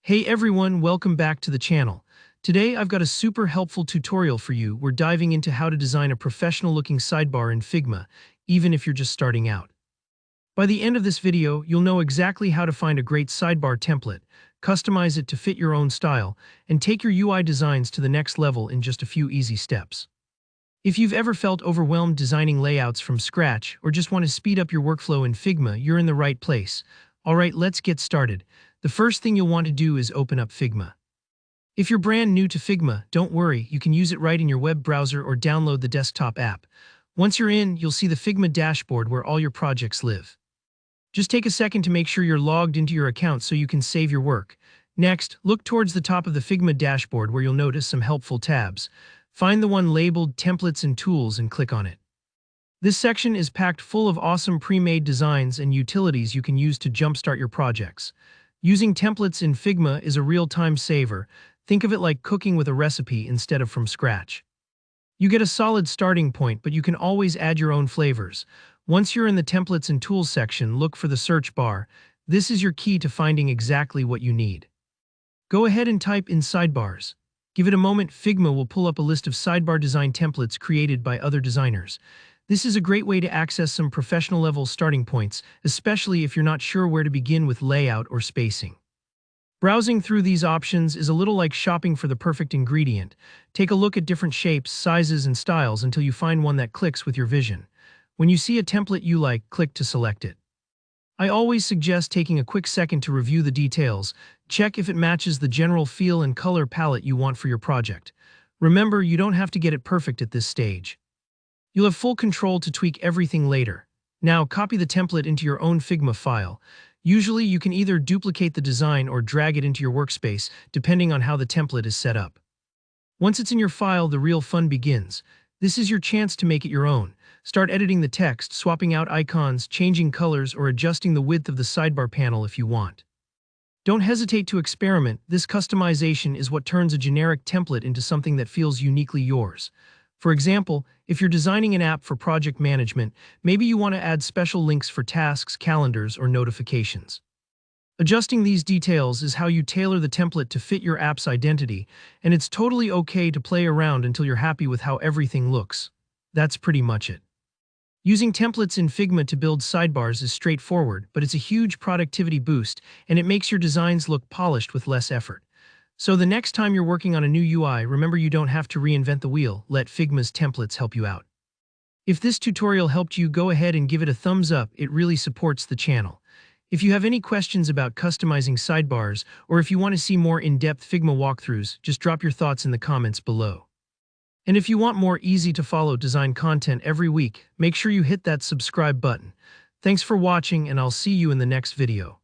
Hey everyone, welcome back to the channel. Today I've got a super helpful tutorial for you. We're diving into how to design a professional looking sidebar in Figma, even if you're just starting out. By the end of this video, you'll know exactly how to find a great sidebar template, customize it to fit your own style, and take your UI designs to the next level in just a few easy steps. If you've ever felt overwhelmed designing layouts from scratch or just want to speed up your workflow in Figma, you're in the right place. Alright, let's get started. The first thing you'll want to do is open up Figma. If you're brand new to Figma, don't worry, you can use it right in your web browser or download the desktop app. Once you're in, you'll see the Figma dashboard where all your projects live. Just take a second to make sure you're logged into your account so you can save your work. Next, look towards the top of the Figma dashboard where you'll notice some helpful tabs. Find the one labeled Templates and Tools and click on it. This section is packed full of awesome pre-made designs and utilities you can use to jumpstart your projects. Using templates in Figma is a real-time saver. Think of it like cooking with a recipe instead of from scratch. You get a solid starting point, but you can always add your own flavors. Once you're in the Templates and Tools section, look for the search bar. This is your key to finding exactly what you need. Go ahead and type in sidebars. Give it a moment, Figma will pull up a list of sidebar design templates created by other designers. This is a great way to access some professional-level starting points, especially if you're not sure where to begin with layout or spacing. Browsing through these options is a little like shopping for the perfect ingredient. Take a look at different shapes, sizes, and styles until you find one that clicks with your vision. When you see a template you like, click to select it. I always suggest taking a quick second to review the details. Check if it matches the general feel and color palette you want for your project. Remember, you don't have to get it perfect at this stage. You'll have full control to tweak everything later. Now, copy the template into your own Figma file. Usually, you can either duplicate the design or drag it into your workspace, depending on how the template is set up. Once it's in your file, the real fun begins. This is your chance to make it your own. Start editing the text, swapping out icons, changing colors, or adjusting the width of the sidebar panel if you want. Don't hesitate to experiment. This customization is what turns a generic template into something that feels uniquely yours. For example, if you're designing an app for project management, maybe you want to add special links for tasks, calendars, or notifications. Adjusting these details is how you tailor the template to fit your app's identity, and it's totally okay to play around until you're happy with how everything looks. That's pretty much it. Using templates in Figma to build sidebars is straightforward, but it's a huge productivity boost, and it makes your designs look polished with less effort. So the next time you're working on a new UI, remember you don't have to reinvent the wheel. Let Figma's templates help you out. If this tutorial helped you, go ahead and give it a thumbs up. It really supports the channel. If you have any questions about customizing sidebars, or if you want to see more in-depth Figma walkthroughs, just drop your thoughts in the comments below. And if you want more easy-to-follow design content every week, make sure you hit that subscribe button. Thanks for watching, and I'll see you in the next video.